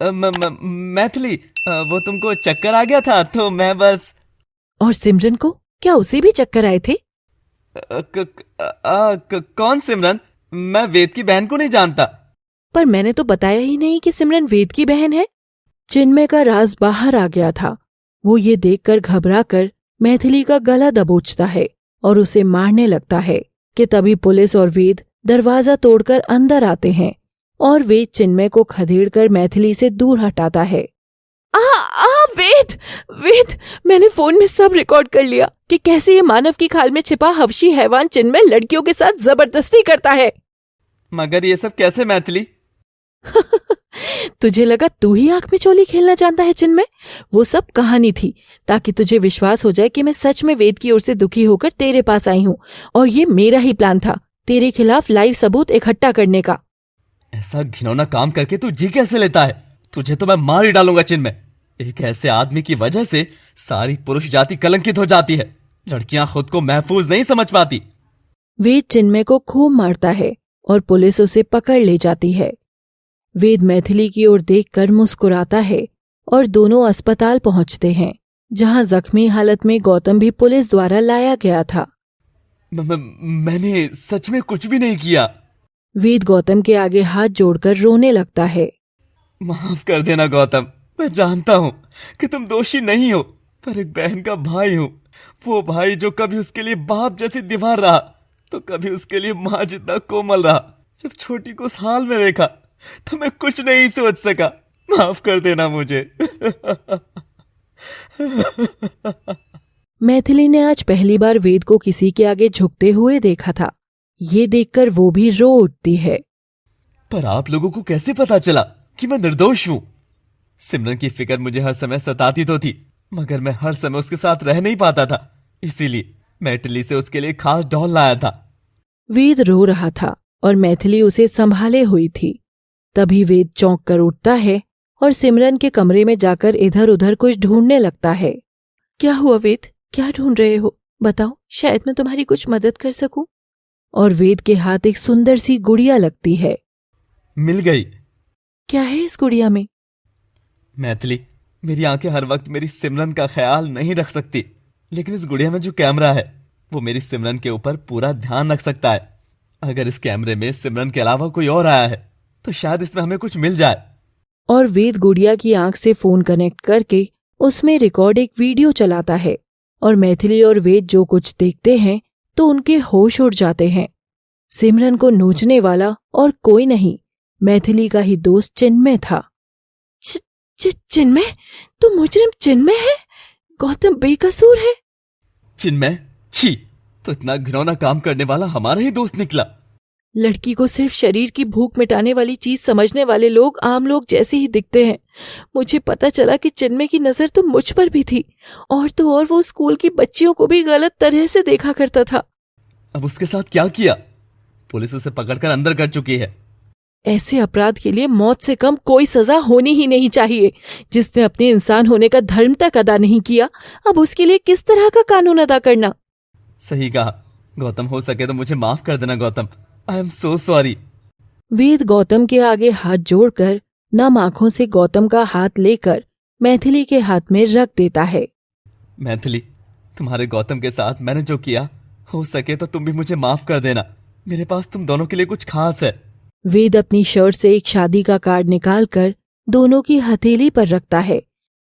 मैथिली, वो तुमको चक्कर आ गया था तो मैं बस। और सिमरन को क्या उसे भी चक्कर आए थे? कौन सिमरन? मैं वेद की बहन को नहीं जानता। पर मैंने तो बताया ही नहीं कि सिमरन वेद की बहन है। चिन्मय का राज बाहर आ गया था। वो ये देखकर घबरा कर मैथिली का गला दबोचता है और उसे मारने लगता है कि तभी पुलिस और वेद दरवाजा तोड़कर अंदर आते हैं और वेद चिन्मय को खदेड़कर मैथिली से दूर हटाता है। वेद वेद, मैंने फोन में सब रिकॉर्ड कर लिया कि कैसे ये मानव की खाल में छिपा हवशी हैवान चिन्मय लड़कियों के साथ जबरदस्ती करता है। मगर ये सब कैसे मैथिली? तुझे लगा तू ही आंख में चोली खेलना जानता है चिन्मय? वो सब कहानी थी ताकि तुझे विश्वास हो जाए कि मैं सच में वेद की ओर से दुखी होकर तेरे पास आई हूँ और ये मेरा ही प्लान था तेरे खिलाफ लाइव सबूत इकट्ठा करने का। ऐसा घिनौना काम करके तू जी कैसे लेता है? तुझे तो मैं मार ही डालूंगा चिन्मय। एक ऐसे आदमी की वजह से सारी पुरुष जाति कलंकित हो जाती है। लड़कियां खुद को महफूज नहीं समझ पाती। वेद चिन्मय को खूब मारता है और पुलिस उसे पकड़ ले जाती है। वेद मैथिली की ओर देखकर मुस्कुराता है और दोनों अस्पताल पहुंचते हैं, जहां जख्मी हालत में गौतम भी पुलिस द्वारा लाया गया था। मैंने सच में कुछ भी नहीं किया। वेद गौतम के आगे हाथ जोड़कर रोने लगता है। माफ कर देना गौतम, मैं जानता हूँ कि तुम दोषी नहीं हो, पर एक बहन का भाई हूँ। वो भाई जो कभी उसके लिए बाप जैसी दीवार रहा तो कभी उसके लिए माँ जितना कोमल रहा। जब छोटी को उस हाल में देखा तो मैं कुछ नहीं सोच सका। माफ कर देना मुझे। मैथिली ने आज पहली बार वेद को किसी के आगे झुकते हुए देखा था। ये देखकर वो भी रो उठती है। पर आप लोगों को कैसे पता चला कि मैं निर्दोष हूँ? सिमरन की फिक्र मुझे हर समय सताती तो थी, मगर मैं हर समय उसके साथ रह नहीं पाता था। इसीलिए मैथिली से उसके लिए खास डॉल लाया था। वेद रो रहा था और मैथिली उसे संभाले हुई थी। तभी वेद चौंक कर उठता है और सिमरन के कमरे में जाकर इधर उधर कुछ ढूंढने लगता है। क्या हुआ वेद, क्या ढूंढ रहे हो? बताओ, शायद मैं तुम्हारी कुछ मदद कर सकूं। और वेद के हाथ एक सुंदर सी गुड़िया लगती है। मिल गई। क्या है इस गुड़िया में? मैथिली, मेरी आंखें हर वक्त मेरी सिमरन का ख्याल नहीं रख सकती, लेकिन इस गुड़िया में जो कैमरा है वो मेरी सिमरन के ऊपर पूरा ध्यान रख सकता है। अगर इस कैमरे में सिमरन के अलावा कोई और आया है तो शायद इसमें हमें कुछ मिल जाए। और वेद गुड़िया की आंख से फोन कनेक्ट करके उसमें रिकॉर्ड एक वीडियो चलाता है और मैथिली और वेद जो कुछ देखते हैं तो उनके होश उड़ जाते हैं। सिमरन को नोचने वाला और कोई नहीं, मैथिली का ही दोस्त चिन्मय था। चिन्मय? तो मुजरिम चिन्मय है? गौतम बेकसूर है? चिन्मय? छी, तो इतना घिनौना काम करने वाला हमारा ही दोस्त निकला। लड़की को सिर्फ शरीर की भूख मिटाने वाली चीज समझने वाले लोग आम लोग जैसे ही दिखते हैं। मुझे पता चला कि चिन्मय की नजर तो मुझ पर भी थी, और तो और वो स्कूल की बच्चियों को भी गलत तरह से देखा करता था। अब उसके साथ क्या किया? पुलिस उसे पकड़कर अंदर कर चुकी है। ऐसे अपराध के लिए मौत से कम कोई सजा होनी ही नहीं चाहिए। जिसने अपने इंसान होने का धर्म तक अदा नहीं किया, अब उसके लिए किस तरह का कानून अदा करना? सही कहा गौतम, हो सके तो मुझे माफ कर देना Gautam. I am so sorry. Ved Gautam के आगे हाथ जोड़कर नम आंखों से गौतम का हाथ लेकर मैथिली के हाथ में रख देता है। मैथिली, तुम्हारे गौतम के साथ मैंने जो किया, हो सके तो तुम भी मुझे माफ कर देना। मेरे पास तुम दोनों के लिए कुछ खास है। वेद अपनी शर्ट से एक शादी का कार्ड निकालकर दोनों की हथेली पर रखता है